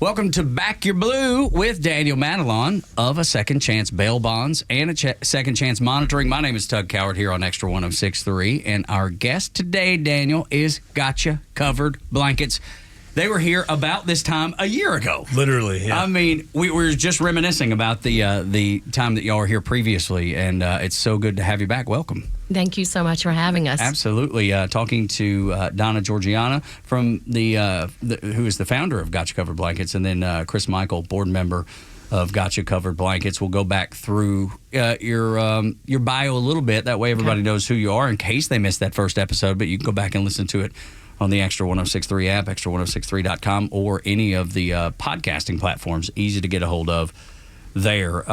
Welcome to Back Your Blue with Daniel Madelon of A Second Chance Bail Bonds and Second Chance Monitoring. My name is Tug Coward here on Extra 106.3, and our guest today, Daniel, is Gotcha Covered Blankets. They were here about this time a year ago. Literally, yeah. I mean, we were just reminiscing about the time that y'all were here previously, and it's so good to have you back. Welcome. Thank you so much for having us. Absolutely. Talking to Donna Georgiana from who is the founder of Gotcha Covered Blankets, and then Chris Michael, board member of Gotcha Covered Blankets. We'll go back through your bio a little bit. That way everybody knows who you are in case they missed that first episode, but you can go back and listen to it on the Extra 106.3 app, extra1063.com, or any of the podcasting platforms. Easy to get a hold of there.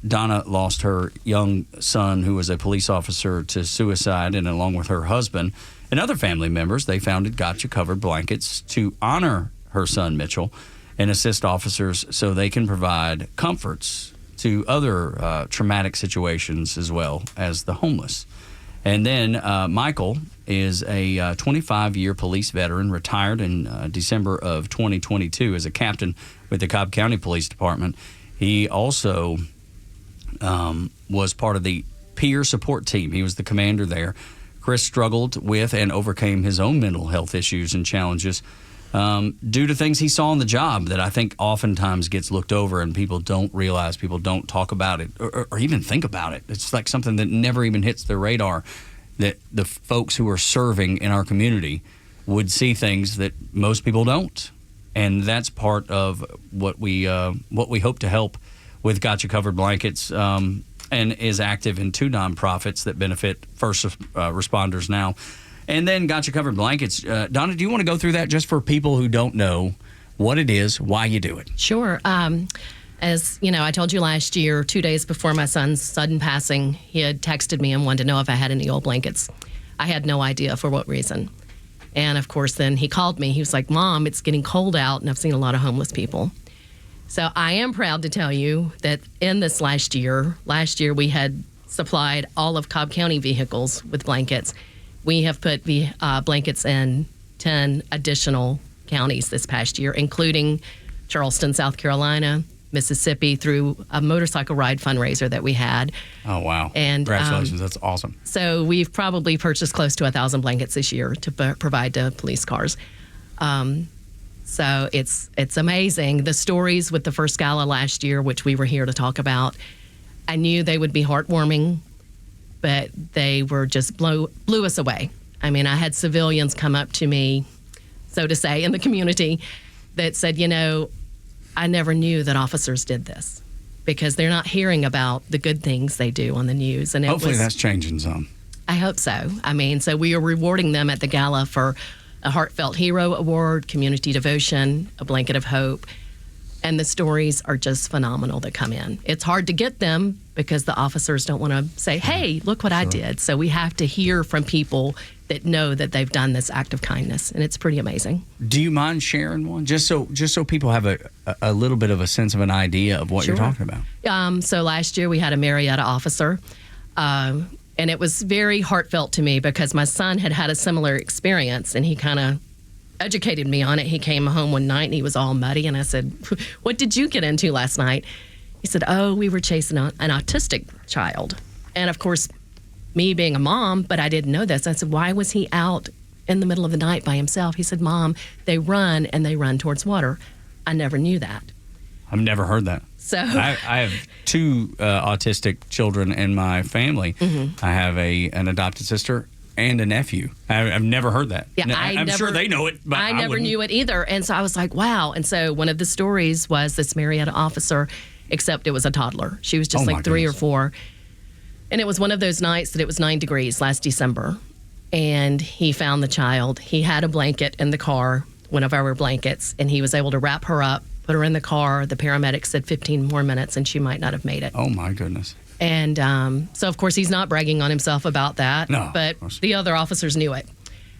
Donna lost her young son, who was a police officer, to suicide, and along with her husband and other family members, they founded Gotcha Covered Blankets to honor her son, Mitchell, and assist officers so they can provide comforts to other traumatic situations as well as the homeless. And then Michael is a 25-year police veteran, retired in December of 2022 as a captain with the Cobb County Police Department. He also was part of the peer support team. He was the commander there. Chris struggled with and overcame his own mental health issues and challenges due to things he saw on the job that I think oftentimes gets looked over and people don't realize, people don't talk about it or even think about it. It's like something that never even hits their radar, that the folks who are serving in our community would see things that most people don't. And that's part of what we hope to help with Gotcha Covered Blankets, and is active in 2 nonprofits that benefit first responders now. And then Gotcha Covered Blankets. Donna, do you want to go through that just for people who don't know what it is, why you do it? Sure. As you know, I told you last year, 2 days before my son's sudden passing, he had texted me and wanted to know if I had any old blankets. I had no idea for what reason. And of course, then he called me. He was like, "Mom, it's getting cold out, and I've seen a lot of homeless people." So I am proud to tell you that in this last year we had supplied all of Cobb County vehicles with blankets. We have put blankets in 10 additional counties this past year, including Charleston, South Carolina, Mississippi, through a motorcycle ride fundraiser that we had. Oh, wow. And congratulations. That's awesome. So we've probably purchased close to 1,000 blankets this year to provide to police cars. So it's amazing. The stories with the first gala last year, which we were here to talk about, I knew they would be heartwarming, but they were just blew us away. I mean, I had civilians come up to me, so to say, in the community that said, you know, I never knew that officers did this, because they're not hearing about the good things they do on the news. And hopefully that's changing some. I hope so. I mean, so we are rewarding them at the gala for a Heartfelt Hero Award, Community Devotion, a Blanket of Hope. And the stories are just phenomenal that come in. It's hard to get them because the officers don't want to say, "Hey, look what I did." So we have to hear from people that know that they've done this act of kindness, and it's pretty amazing. Do you mind sharing one, just so people have a little bit of a sense of an idea of what you're talking about? So last year we had a Marietta officer, and it was very heartfelt to me because my son had a similar experience, and he kind of educated me on it. He came home one night and he was all muddy, and I said, "What did you get into last night?" He said, "Oh, we were chasing an autistic child." And of course, me being a mom, but I didn't know this. I said, "Why was he out in the middle of the night by himself?" He said, "Mom, they run towards water." I never knew that. I've never heard that. So I have 2 autistic children in my family. Mm-hmm. I have an adopted sister and a nephew. I've never heard that. Yeah, I'm sure they know it, but I never knew it either. And so I was like, wow. And so one of the stories was this Marietta officer, except it was a toddler. She was just like 3 or 4. And it was one of those nights that it was 9 degrees last December. And he found the child. He had a blanket in the car, one of our blankets, and he was able to wrap her up, put her in the car. The paramedics said 15 more minutes and she might not have made it. Oh, my goodness. And so, of course, he's not bragging on himself about that. No, but the other officers knew it.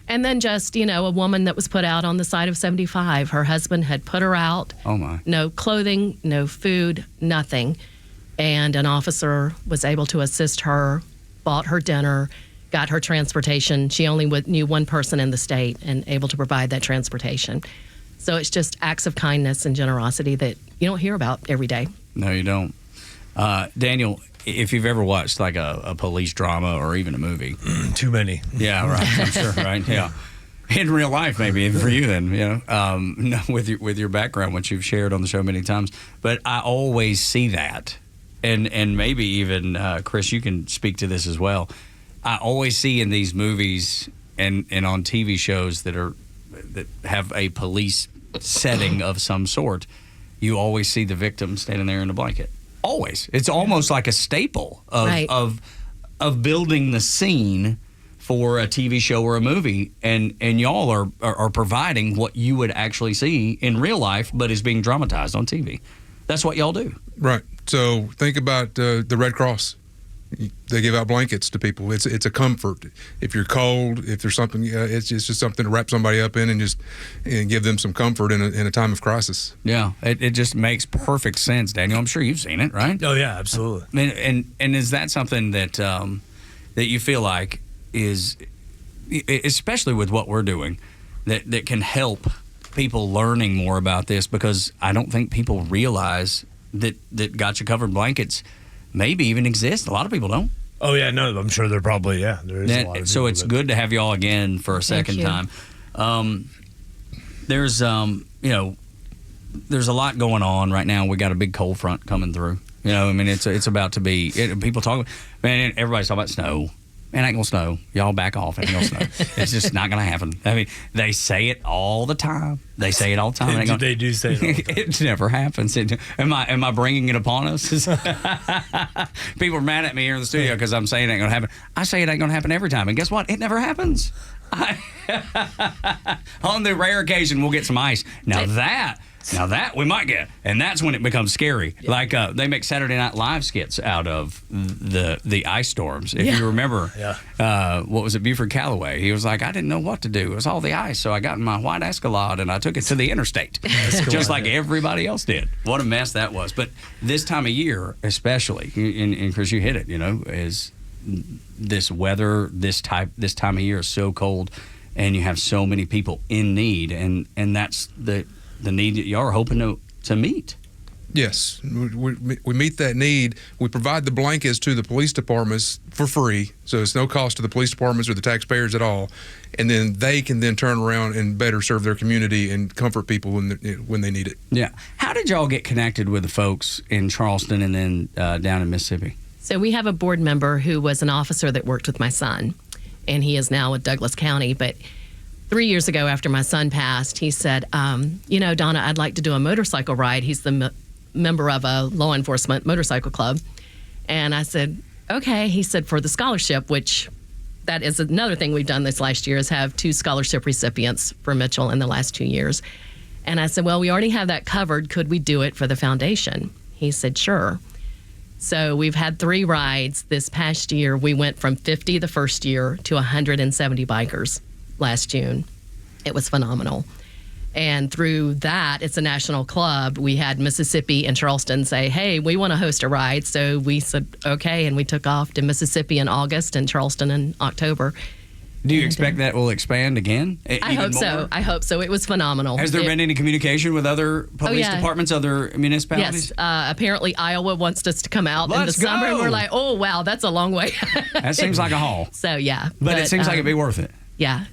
And then just, you know, a woman that was put out on the side of 75. Her husband had put her out. Oh, my. No clothing, no food, nothing. And an officer was able to assist her, bought her dinner, got her transportation. She only knew one person in the state and able to provide that transportation. So it's just acts of kindness and generosity that you don't hear about every day. No, you don't. Daniel, if you've ever watched like a police drama or even a movie. Too many. Yeah, right. I'm sure, right? Yeah. In real life, maybe for you, then, no, with your background, which you've shared on the show many times. But I always see that, and maybe even Chris, you can speak to this as well. I always see in these movies and on TV shows that have a police setting of some sort, you always see the victim standing there in a blanket. Always, it's almost like a staple of building the scene for a TV show or a movie, and y'all are providing what you would actually see in real life, but is being dramatized on TV. That's what y'all do. Right. So think about the Red Cross. They give out blankets to people. It's a comfort. If you're cold, if there's something, it's just something to wrap somebody up in and give them some comfort in a time of crisis. Yeah, it just makes perfect sense, Daniel. I'm sure you've seen it, right? Oh yeah, absolutely. And is that something that that you feel like is, especially with what we're doing, that can help people learning more about this? Because I don't think people realize that Gotcha Covered blankets maybe even exist. A lot of people don't. Oh yeah, no, I'm sure there probably there is a lot of so it's good to have y'all again for a second time. There's there's a lot going on right now. We got a big cold front coming through. I mean, it's about to be. People talk. Man, everybody's talking about snow. Man, ain't gonna snow. Y'all back off. Ain't gonna snow. It's just not gonna happen. I mean, they say it all the time. They say it all the time. They do say it all the time. It never happens. Am I bringing it upon us? People are mad at me here in the studio because I'm saying it ain't gonna happen. I say it ain't gonna happen every time, and guess what? It never happens. On the rare occasion, we'll get some ice. Now that we might get, and that's when it becomes scary. Yeah. Like they make Saturday Night Live skits out of the ice storms. If you remember, what was it, Buford Calloway? He was like, I didn't know what to do. It was all the ice, so I got in my white Escalade and I took it to the interstate, just like everybody else did. What a mess that was. But this time of year, especially, and Chris, you hit it. Is this weather, this time of year is so cold, and you have so many people in need, and that's the need that y'all are hoping to meet. Yes, we meet that need. We provide the blankets to the police departments for free, so it's no cost to the police departments or the taxpayers at all. And then they can then turn around and better serve their community and comfort people when they need it. Yeah. How did y'all get connected with the folks in Charleston and then down in Mississippi? So we have a board member who was an officer that worked with my son, and he is now with Douglas County. But 3 years ago, after my son passed, he said, Donna, I'd like to do a motorcycle ride. He's the member of a law enforcement motorcycle club. And I said, okay. He said, for the scholarship, which that is another thing we've done this last year, is have 2 scholarship recipients for Mitchell in the last 2 years. And I said, well, we already have that covered. Could we do it for the foundation? He said, sure. So we've had 3 rides this past year. We went from 50 the first year to 170 bikers last June. It was phenomenal. And through that, it's a national club. We had Mississippi and Charleston say, hey, we want to host a ride. So we said, okay. And we took off to Mississippi in August and Charleston in October. Do you expect that will expand again? I hope so. I hope so. It was phenomenal. Has there been any communication with other police departments, other municipalities? Yes. Apparently, Iowa wants us to come out in the summer. And we're like, oh, wow, that's a long way. That seems like a haul. So, yeah. But it seems like it'd be worth it. Yeah.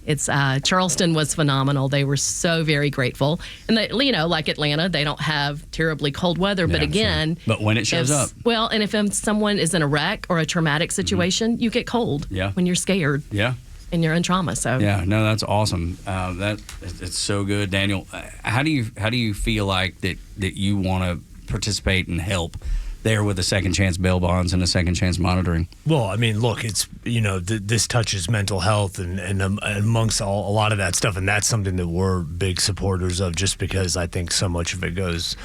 It's Charleston was phenomenal. They were so very grateful. And they, like Atlanta, they don't have terribly cold weather. But again, but when it shows up, well, and if someone is in a wreck or a traumatic situation, you get cold. Yeah. When you're scared. Yeah. And you're in trauma. So yeah, no, that's awesome. It's so good, Daniel. How do you feel like that you want to participate and help there with the second chance bail bonds and the second chance monitoring? Well, I mean, look, it's this touches mental health and amongst a lot of that stuff, and that's something that we're big supporters of, just because I think so much of it goes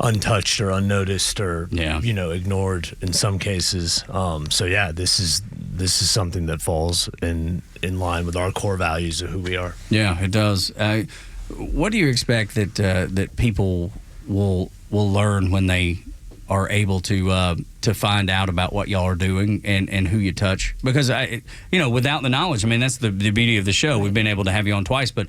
untouched or unnoticed or ignored in some cases. So yeah, this is something that falls in line with our core values of who we are. Yeah, it does. What do you expect that people will learn when they are able to find out about what y'all are doing and who you touch? Because without the knowledge, I mean, that's the beauty of the show. We've been able to have you on twice, but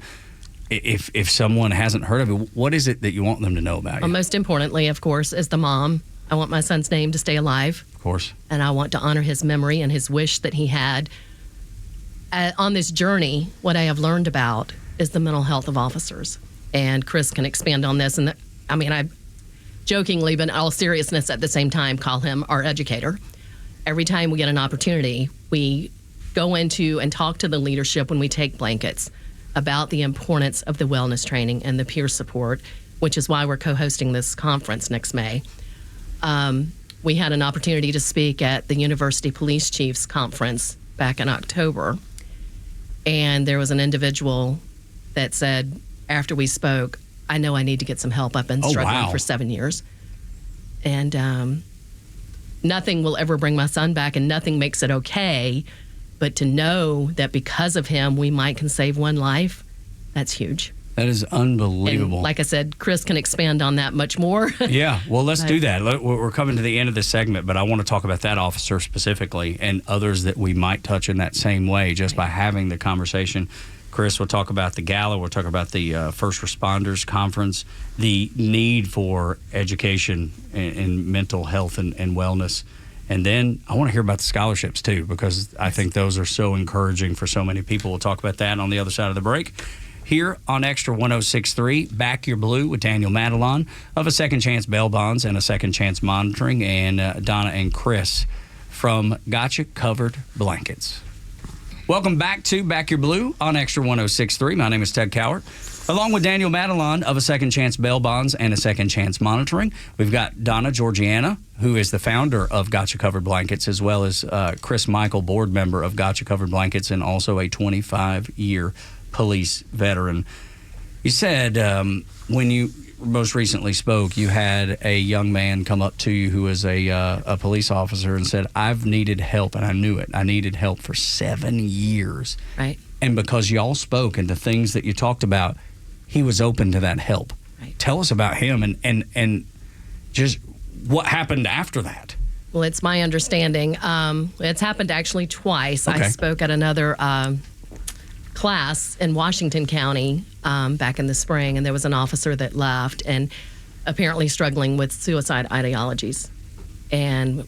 if someone hasn't heard of it, what is it that you want them to know about you? Most importantly, of course, is the mom. I want my son's name to stay alive. Of course. And I want to honor his memory and his wish that he had. On this journey, what I have learned about is the mental health of officers. And Chris can expand on this. And I jokingly, but in all seriousness at the same time, call him our educator. Every time we get an opportunity, we go into and talk to the leadership when we take blankets about the importance of the wellness training and the peer support, which is why we're co-hosting this conference next May. We had an opportunity to speak at the University Police Chiefs Conference back in October. And there was an individual that said, after we spoke, I know I need to get some help. I've been struggling for 7 years. And nothing will ever bring my son back, and nothing makes it okay. But to know that because of him, we can save one life, that's huge. That is unbelievable. And like I said, Chris can expand on that much more. Yeah, well, let's do that. We're coming to the end of this segment, but I want to talk about that officer specifically and others that we might touch in that same way just by having the conversation. Chris, we'll talk about the gala. We'll talk about the First Responders Conference, the need for education in mental health and wellness. And then I want to hear about the scholarships, too, because I think those are so encouraging for so many people. We'll talk about that on the other side of the break. Here on Extra 106.3, Back Your Blue with Daniel Madelon of A Second Chance Bail Bonds and A Second Chance Monitoring, and Donna and Chris from Gotcha Covered Blankets. Welcome back to Back Your Blue on Extra 106.3. My name is Ted Cowart. Along with Daniel Madelon of A Second Chance Bail Bonds and A Second Chance Monitoring, we've got Donna Georgiana, who is the founder of Gotcha Covered Blankets, as well as Chris Michael, board member of Gotcha Covered Blankets, and also a 25-year police veteran. You said when you most recently spoke, you had a young man come up to you who was a police officer and said, I've needed help, and I knew it. I needed help for 7 years. Right. And because y'all spoke and the things that you talked about, he was open to that help. Right. Tell us about him and just what happened after that. Well, it's my understanding. It's happened actually twice. Okay. I spoke at another class in Washington County back in the spring, and there was an officer that left and apparently struggling with suicide ideologies. And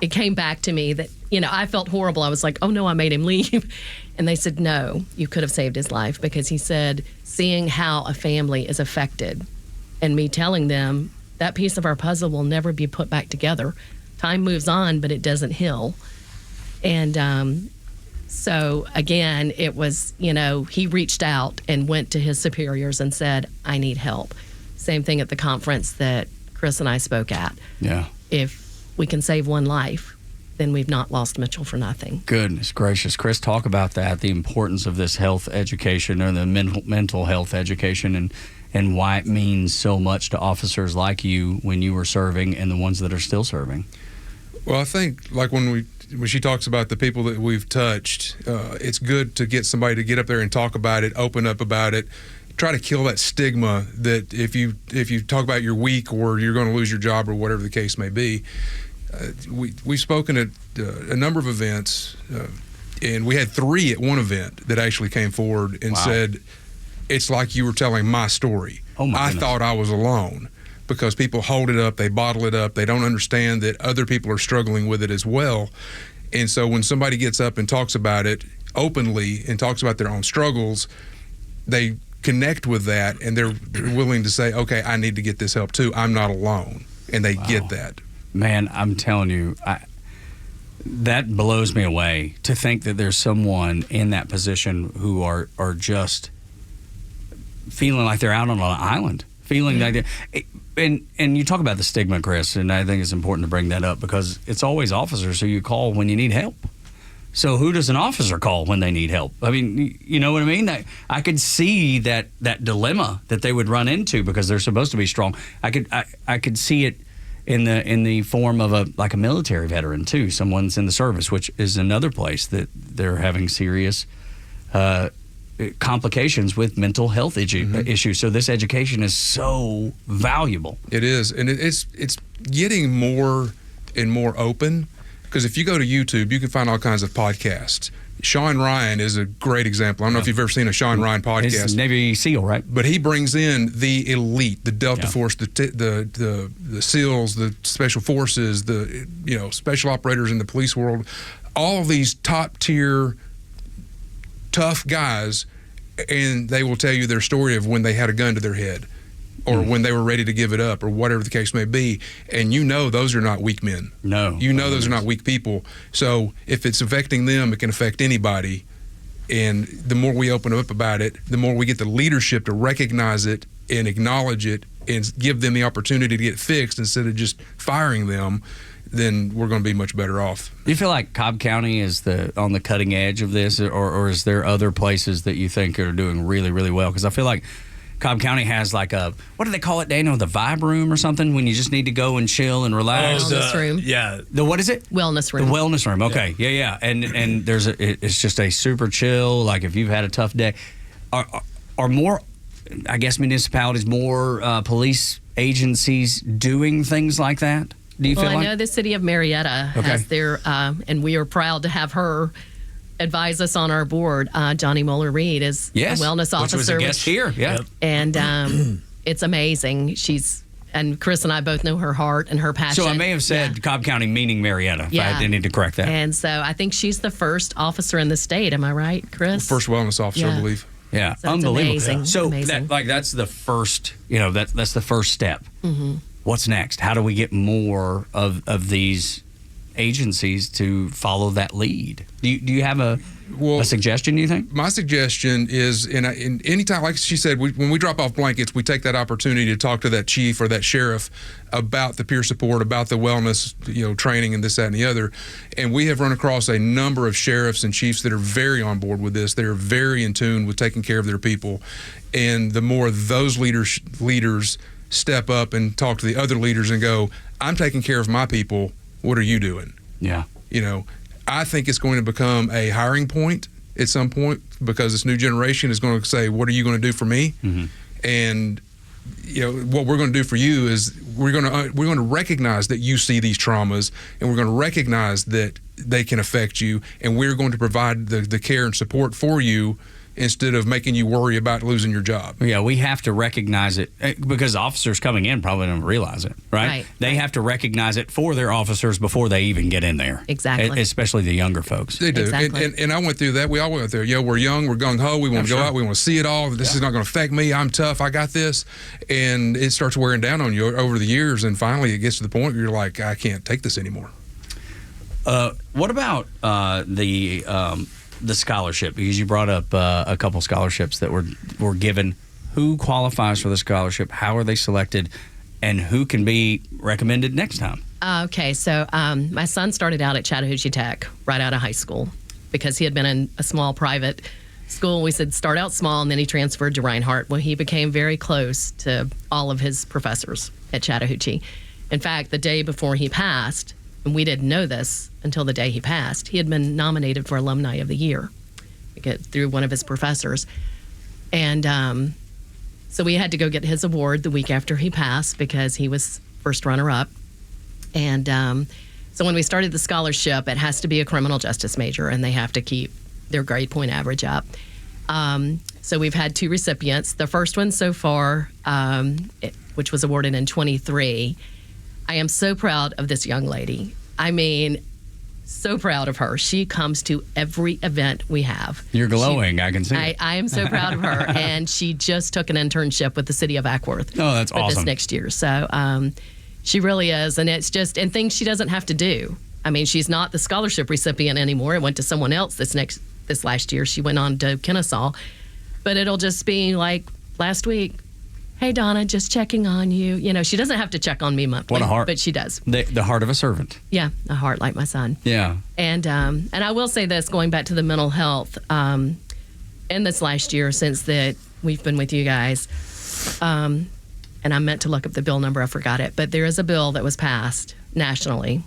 it came back to me that, I felt horrible. I was like, oh no, I made him leave. And they said, no, you could have saved his life, because he said, seeing how a family is affected and me telling them that piece of our puzzle will never be put back together. Time moves on, but it doesn't heal. And so again, it was, he reached out and went to his superiors and said, I need help. Same thing at the conference that Chris and I spoke at. Yeah. If we can save one life, then we've not lost Mitchell for nothing. Goodness gracious. Chris, talk about that, the importance of this health education, or the mental health education, and why it means so much to officers like you when you were serving and the ones that are still serving. Well, I think when she talks about the people that we've touched, it's good to get somebody to get up there and talk about it, open up about it, try to kill that stigma that if you talk about you're weak or you're going to lose your job or whatever the case may be. We've spoken at a number of events, and we had 3 at one event that actually came forward and said, it's like you were telling my story. Oh my I goodness. thought I was alone, because people hold it up, they bottle it up, they don't understand that other people are struggling with it as well. And so when somebody gets up and talks about it openly and talks about their own struggles, they connect with that, and they're willing to say, okay, I need to get this help too. I'm not alone. And they get that. Man, I'm telling you, that blows me away to think that there's someone in that position who are just feeling like they're out on an island, feeling like and you talk about the stigma, Chris, and I think it's important to bring that up, because it's always officers who you call when you need help. So who does an officer call when they need help? I mean, you know what I mean? I could see that dilemma that they would run into, because they're supposed to be strong. I could see it in the form of a military veteran too. Someone's in the service, which is another place that they're having serious complications with mental health issues. So this education is so valuable. It is, and it's getting more and more open. Because if you go to YouTube, you can find all kinds of podcasts. Sean Ryan is a great example. I don't know if you've ever seen a Sean Ryan podcast. He's Navy SEAL, right? But he brings in the elite, the Delta Force, the SEALs, the Special Forces, the special operators in the police world, all of these top tier, tough guys, and they will tell you their story of when they had a gun to their head, or when they were ready to give it up, or whatever the case may be. And those are not weak men. No. Those are not weak people. So if it's affecting them, it can affect anybody. And the more we open up about it, the more we get the leadership to recognize it and acknowledge it and give them the opportunity to get fixed instead of just firing them, then we're going to be much better off. Do you feel like Cobb County is on the cutting edge of this, or is there other places that you think are doing really, really well? Because I feel like Cobb County has like what do they call it, Daniel? The vibe room or something, when you just need to go and chill and relax? Wellness room. Yeah. What is it? Wellness room. The wellness room. Okay. Yeah. And it's just a super chill, like if you've had a tough day. Are more, I guess, municipalities, more police agencies doing things like that? Do you feel like? I know the city of Marietta has their, and we are proud to have her advise us on our board. Johnny Moeller-Reed is a wellness officer. Which was a guest here, And it's amazing. And Chris and I both know her heart and her passion. So I may have said Cobb County, meaning Marietta. Yeah. I need to correct that. And so I think she's the first officer in the state. Am I right, Chris? First wellness officer, I believe. Yeah, So it's unbelievable. amazing. So Amazing. that's the first, that's the first step. Mm-hmm. What's next? How do we get more of these agencies to follow that lead? Do you have a suggestion, you think? My suggestion is, in any time, like she said, when we drop off blankets, we take that opportunity to talk to that chief or that sheriff about the peer support, about the wellness, training and this, that, and the other. And we have run across a number of sheriffs and chiefs that are very on board with this. They're very in tune with taking care of their people. And the more those leaders step up and talk to the other leaders and go, I'm taking care of my people, what are you doing? Yeah. I think it's going to become a hiring point at some point, because this new generation is going to say, what are you going to do for me? Mm-hmm. And what we're going to do for you is we're going to recognize that you see these traumas, and we're going to recognize that they can affect you, and we're going to provide the care and support for you instead of making you worry about losing your job. Yeah, we have to recognize it, because officers coming in probably don't realize it, right? They have to recognize it for their officers before they even get in there. Exactly. Especially the younger folks. They do. Exactly. And I went through that. We all went there. We're young, we're gung-ho, we want to go out, we want to see it all. This is not going to affect me. I'm tough. I got this. And it starts wearing down on you over the years, and finally it gets to the point where you're like, I can't take this anymore. What about the scholarship? Because you brought up a couple scholarships that were given. Who qualifies for the scholarship? How are they selected? And who can be recommended next time? Okay, so my son started out at Chattahoochee Tech right out of high school, because he had been in a small private school. We said start out small, and then he transferred to Reinhardt. Well, he became very close to all of his professors at Chattahoochee. In fact, the day before he passed, and we didn't know this until the day he passed, he had been nominated for Alumni of the Year through one of his professors. And so we had to go get his award the week after he passed, because he was first runner-up. And so when we started the scholarship, it has to be a criminal justice major, and they have to keep their grade point average up. So we've had 2 recipients. The first one so far, which was awarded in 23, I am so proud of this young lady. I mean, so proud of her. She comes to every event we have. You're glowing, I can see. I am so proud of her. And she just took an internship with the city of Ackworth. Oh, that's awesome. This next year. So she really is. And it's just, and things she doesn't have to do. I mean, she's not the scholarship recipient anymore. It went to someone else this last year. She went on to Kennesaw. But it'll just be like last week, hey, Donna, just checking on you. She doesn't have to check on me monthly. What a heart. But she does. The heart of a servant. Yeah, a heart like my son. Yeah. And I will say this, going back to the mental health, in this last year since we've been with you guys, and I meant to look up the bill number, I forgot it, but there is a bill that was passed nationally.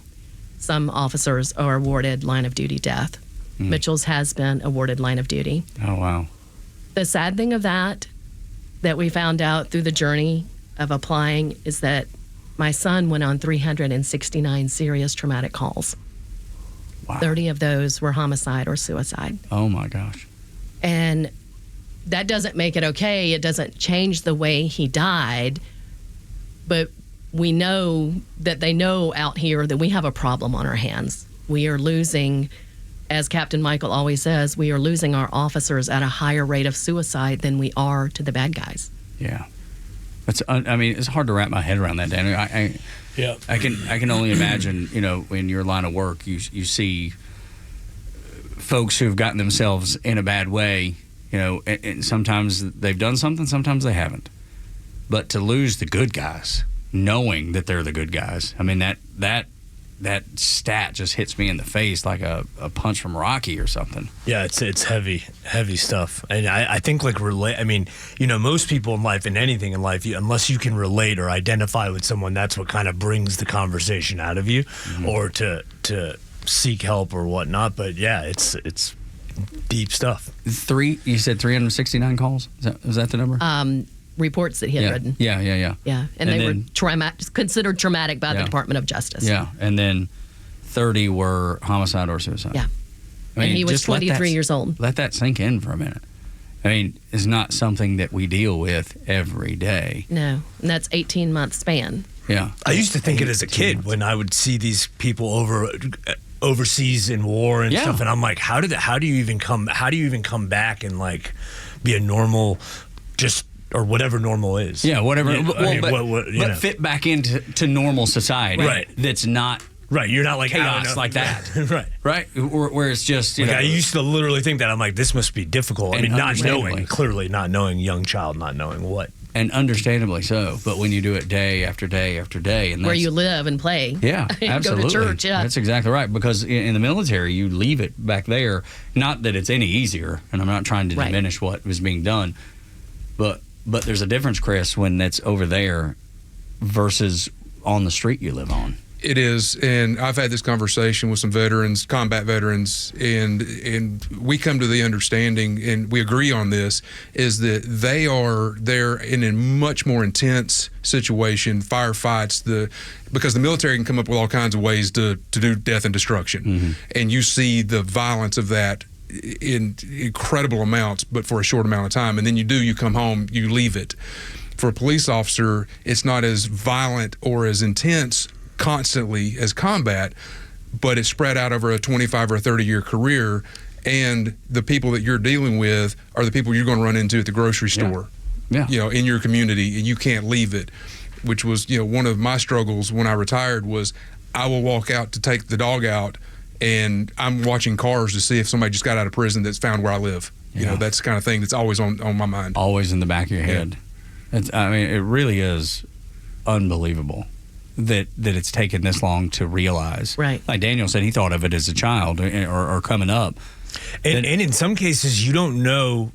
Some officers are awarded line of duty death. Mitchell's has been awarded line of duty. Oh, wow. The sad thing of that we found out through the journey of applying is that my son went on 369 serious traumatic calls. Wow. 30 of those were homicide or suicide. Oh my gosh. And that doesn't make it okay. It doesn't change the way he died. But we know that they know out here that we have a problem on our hands. We are losing, as Captain Michael always says, we are losing our officers at a higher rate of suicide than we are to the bad guys. Yeah. I mean, it's hard to wrap my head around that, Danny. I can only imagine, in your line of work, you see folks who've gotten themselves in a bad way, and sometimes they've done something, sometimes they haven't. But to lose the good guys, knowing that they're the good guys, I mean, that stat just hits me in the face like a punch from Rocky or something. Yeah, it's heavy stuff. And I think most people in life and anything in life, unless you can relate or identify with someone, that's what kind of brings the conversation out of you, or to seek help or whatnot. But yeah, it's deep stuff. You said 369 calls? Is that the number? Reports that he had written. Yeah. Yeah, and they were considered traumatic by the Department of Justice. Yeah, and then 30 were homicide or suicide. Yeah. I mean, and he was 23 years old. Let that sink in for a minute. I mean, it's not something that we deal with every day. No, and that's 18-month span. Yeah. I used to think it as a kid when I would see these people overseas in war and stuff, and I'm like, how do you even come back and like be a normal, just, or whatever normal is. Yeah, whatever. Yeah, but fit back into normal society. Right. That's not. Right, you're not like chaos like that. Right. Where it's just, I used to literally think that. I'm like, this must be difficult. I mean, clearly not knowing, young child, not knowing what. And understandably so. But when you do it day after day after day. And where you live and play. Yeah, absolutely. Go to church, yeah. That's exactly right. Because in the military, you leave it back there. Not that it's any easier, and I'm not trying to diminish what was being done. But there's a difference, Chris, when that's over there versus on the street you live on. It is, and I've had this conversation with some veterans, combat veterans, and we come to the understanding, and we agree on this, is that they're in a much more intense situation, firefights, because the military can come up with all kinds of ways to do death and destruction, and you see the violence of that in incredible amounts, but for a short amount of time, and then you come home, you leave it. For a police officer, it's not as violent or as intense constantly as combat, but it's spread out over a 25 or a 30-year career, and the people that you're dealing with are the people you're going to run into at the grocery store, in your community, and you can't leave it, which was, one of my struggles when I retired was I will walk out to take the dog out, and I'm watching cars to see if somebody just got out of prison that's found where I live. That's the kind of thing that's always on my mind. Always in the back of your head. It really is unbelievable that it's taken this long to realize. Right. Like Daniel said, he thought of it as a child or coming up. And in some cases, you don't know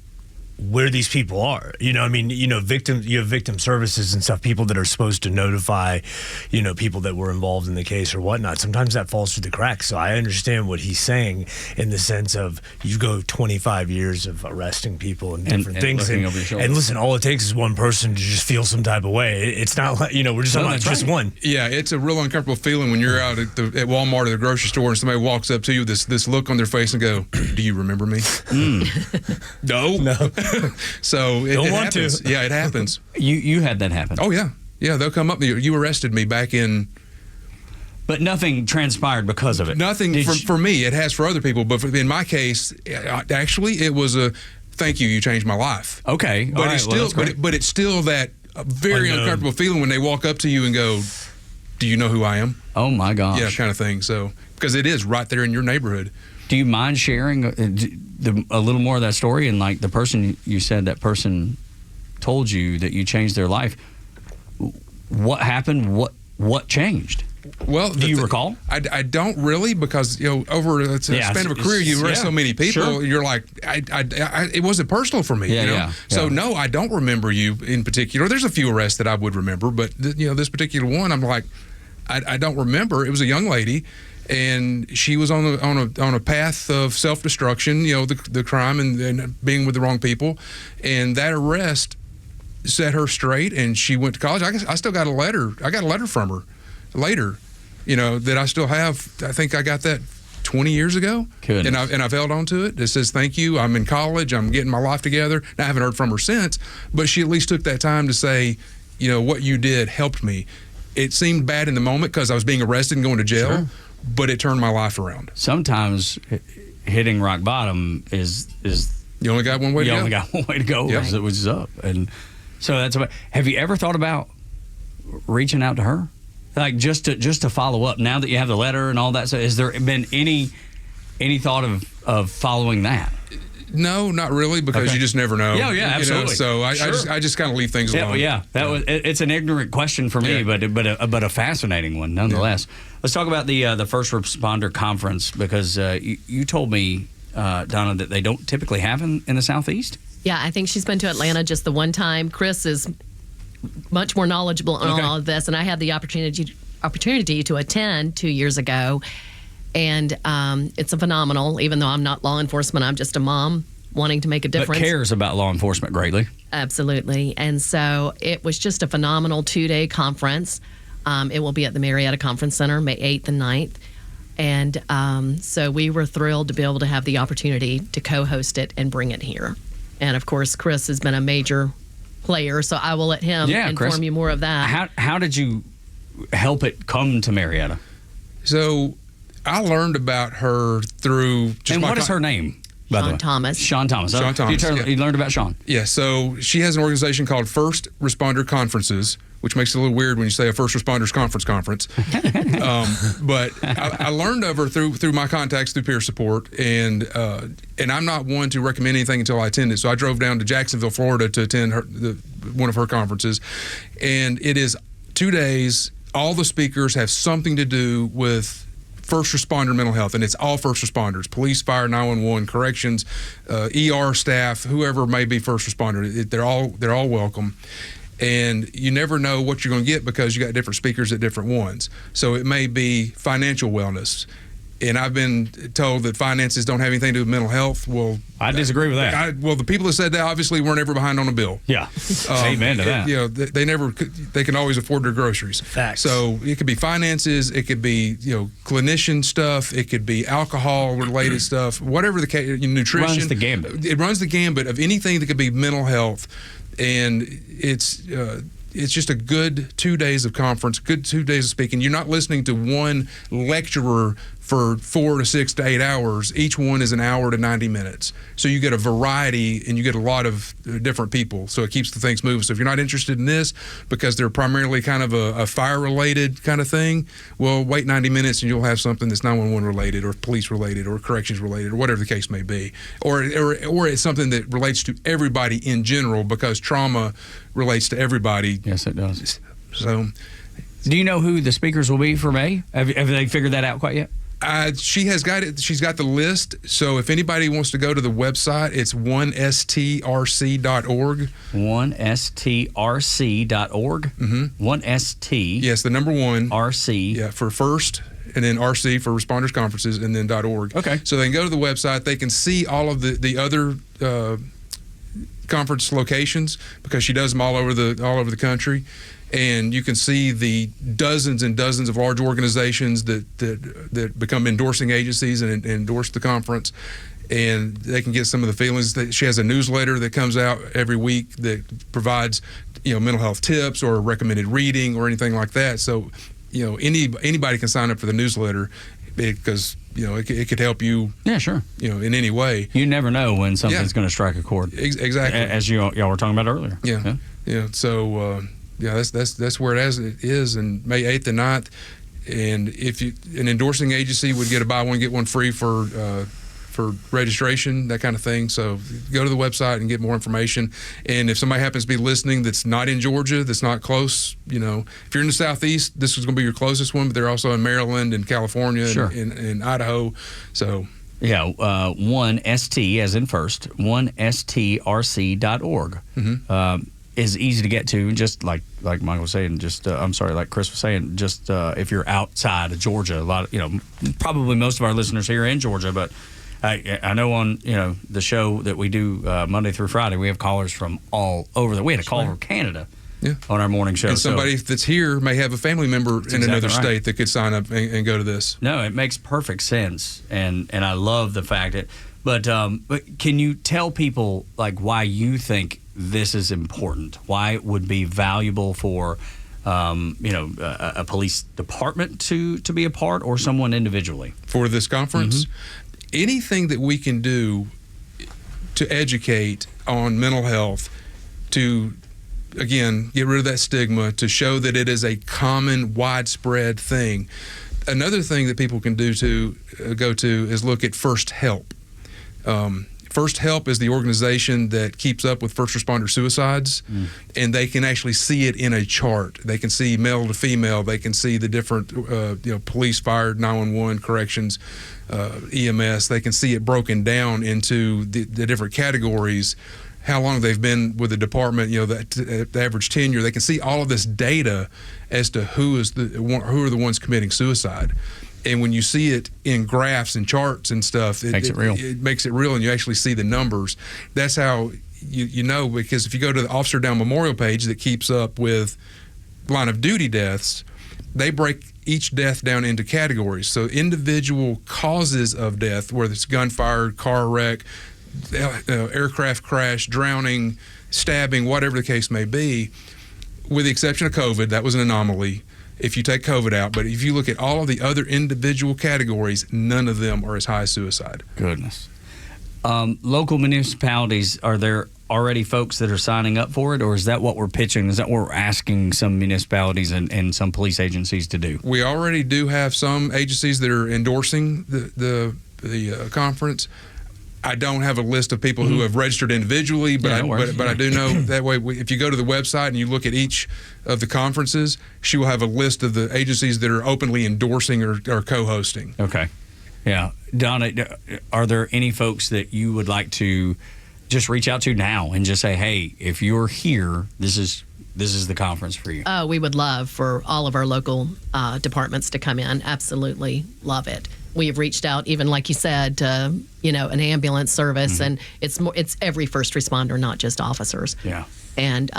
where these people are. You have victim services and stuff, people that are supposed to notify, people that were involved in the case or whatnot. Sometimes that falls through the cracks. So I understand what he's saying in the sense of you go 25 years of arresting people and different things. Looking over your shoulder. And listen, all it takes is one person to just feel some type of way. It's not like, we're just talking about just one. Yeah, it's a real uncomfortable feeling when you're out at Walmart or the grocery store and somebody walks up to you with this look on their face and go, do you remember me? No. So it happens. Yeah, it happens. You had that happen. Oh, yeah. Yeah, they'll come up to you. You arrested me back in... But nothing transpired because of it. Nothing for me. It has for other people. But in my case, actually, it was a thank you. You changed my life. Okay. But it's still, but it's still that very uncomfortable feeling when they walk up to you and go, do you know who I am? Oh, my gosh. Yeah, kind of thing. So, because it is right there in your neighborhood. Do you mind sharing a little more of that story? And like the person you said, that person told you that you changed their life. What happened? What changed? Well, do you recall? I don't really, because over the span of a career, you arrest so many people. Sure. You're like, it wasn't personal for me. So no, I don't remember you in particular. There's a few arrests that I would remember, but this particular one, I'm like, I don't remember. It was a young lady. And she was on a path of self-destruction, the crime and being with the wrong people. And that arrest set her straight, and she went to college. I still got a letter. I got a letter from her later, that I still have. I think I got that 20 years ago. Goodness. And I've held on to it. It says, thank you. I'm in college. I'm getting my life together. And I haven't heard from her since, but she at least took that time to say, what you did helped me. It seemed bad in the moment because I was being arrested and going to jail, Sure. but it turned my life around. Sometimes hitting rock bottom is You only got one way to go. You only got one way to go, Yeah. which is up. And so that's about. Have you ever thought about reaching out to her, like just to follow up? Now that you have the letter and all that, so has there been any thought of following that? No, not really, because Okay. you just never know. Yeah, absolutely. So I just kind of leave things alone. It's an ignorant question for me, Yeah. but a fascinating one nonetheless. Let's talk about the first responder conference, because you told me, Donna, that they don't typically have in the Southeast. Yeah, I think she's been to Atlanta just the one time. Chris is much more knowledgeable on Okay. all of this, and I had the opportunity to attend 2 years ago, and it's a phenomenal. Even though I'm not law enforcement, I'm just a mom wanting to make a But difference. cares about law enforcement greatly. Absolutely, and so it was just a phenomenal 2-day conference. It will be at the Marietta Conference Center, May 8th and 9th. And so we were thrilled to be able to have the opportunity to co-host it and bring it here. And of course, Chris has been a major player, so I will let him inform Chris, you more of that. How did you help it come to Marietta? So I learned about her through just And my what is her name, by the way? Thomas. Sean Thomas. Sean Thomas, You, yeah. you learned about Sean. Yeah, so she has an organization called First Responder Conferences, which makes it a little weird when you say a first responders conference. But I learned of her through my contacts, through peer support, and I'm not one to recommend anything until I attend it. So I drove down to Jacksonville, Florida, to attend one of her conferences, and it is 2 days. All the speakers have something to do with first responder mental health, and it's all first responders: police, fire, 911, corrections, ER staff, whoever may be first responder. They're all welcome. And you never know what you're going to get because you got different speakers at different ones. So it may be financial wellness. And I've been told that finances don't have anything to do with mental health. Well, I disagree with that. the people that said that obviously weren't ever behind on a bill. Yeah. Amen to that. They can always afford their groceries. Facts. So it could be finances, it could be clinician stuff, it could be alcohol related stuff, whatever the case. Nutrition Runs the gambit. It runs the gambit of anything that could be mental health, and it's just a good 2 days of conference, good 2 days of speaking. You're not listening to one lecturer for 4 to 6 to 8 hours. Each one is an hour to 90 minutes. So you get a variety and you get a lot of different people. So it keeps the things moving. So if you're not interested in this because they're primarily kind of a fire-related kind of thing, well, wait 90 minutes and you'll have something that's 911 related or police related or corrections related or whatever the case may be. Or it's something that relates to everybody in general, because trauma relates to everybody. Yes, it does. So Do you know who the speakers will be for May? Have they figured that out quite yet? she has got it. She's got the list. So if anybody wants to go to the website, it's 1strc.org. 1strc.org. Mm-hmm. 1st. Yes, the number 1. RC. Yeah, for first, and then RC for responders conferences, and then .org. Okay. So they can go to the website. They can see all of the other conference locations, because she does them all over the country. And you can see the dozens and dozens of large organizations that become endorsing agencies and endorse the conference. And they can get some of the feelings. That she has a newsletter that comes out every week that provides, mental health tips or recommended reading or anything like that. So, anybody can sign up for the newsletter, because it could help you. Yeah, sure. In any way. You never know when something's going to strike a chord. Exactly. As y'all were talking about earlier. Yeah. So. That's where it is, and May 8th and 9th. And if an endorsing agency would get a buy one get one free for registration, that kind of thing. So go to the website and get more information. And if somebody happens to be listening that's not in Georgia, that's not close, if you're in the Southeast, this is going to be your closest one. But they're also in Maryland and California, sure. and Idaho. So. Yeah, 1ST as in first, 1strc.org. Mm-hmm. Is easy to get to, just like Michael was saying. Like Chris was saying, just if you're outside of Georgia, a lot of probably most of our listeners here are in Georgia, but I know on the show that we do Monday through Friday, we have callers from all over. We had a call from Canada on our morning show. And somebody that's here may have a family member in another exactly right. state that could sign up and go to this. No, it makes perfect sense, and I love the fact that. But can you tell people like why you think this is important? Why it would be valuable for a police department to be a part, or someone individually For this conference? Anything that we can do to educate on mental health, to again get rid of that stigma, to show that it is a common, widespread thing. Another thing that people can do to go to is look at First Help. First Help is the organization that keeps up with first responder suicides, and they can actually see it in a chart. They can see male to female. They can see the different, police, fire, 911, corrections, EMS. They can see it broken down into the different categories, how long they've been with the department, the average tenure. They can see all of this data as to who are the ones committing suicide. And when you see it in graphs and charts and stuff, Makes it real. It makes it real, and you actually see the numbers. That's how you know, because if you go to the Officer Down Memorial page that keeps up with line of duty deaths, they break each death down into categories. So individual causes of death, whether it's gunfire, car wreck, aircraft crash, drowning, stabbing, whatever the case may be, with the exception of COVID, that was an anomaly. If you take COVID out, but if you look at all of the other individual categories, none of them are as high as suicide. Goodness. Local municipalities, are there already folks that are signing up for it, or is that what we're pitching? Is that what we're asking some municipalities and some police agencies to do? We already do have some agencies that are endorsing the conference. I don't have a list of people who have registered individually, but I do know that way. If you go to the website and you look at each of the conferences, she will have a list of the agencies that are openly endorsing or co-hosting. Okay. Yeah. Donna, are there any folks that you would like to just reach out to now and just say, hey, if you're here, this is the conference for you? We would love for all of our local departments to come in. Absolutely love it. We have reached out, even like you said, to an ambulance service, and it's every first responder, not just officers. Yeah. And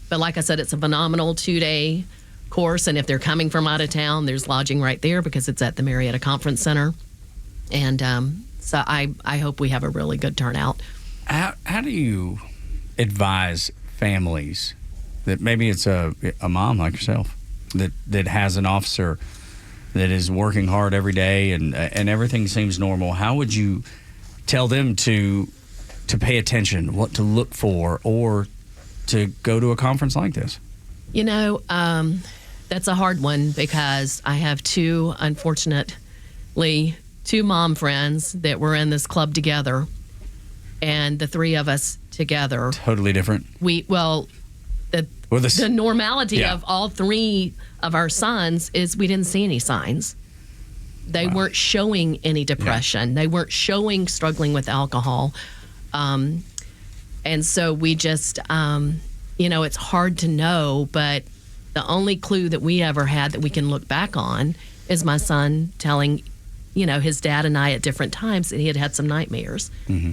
but like I said, it's a phenomenal 2-day course, and if they're coming from out of town, there's lodging right there because it's at the Marietta Conference Center. And so I hope we have a really good turnout. How do you advise families that maybe it's a mom like yourself that has an officer that is working hard every day and everything seems normal? How would you tell them to pay attention, what to look for, or to go to a conference like this? That's a hard one because I have unfortunately, two mom friends that were in this club together, and the three of us together. Totally different. The normality of all three of our sons is we didn't see any signs. They weren't showing any depression. They weren't showing struggling with alcohol. And so we just, it's hard to know, but the only clue that we ever had that we can look back on is my son telling, his dad and I at different times that he had some nightmares. Mm-hmm.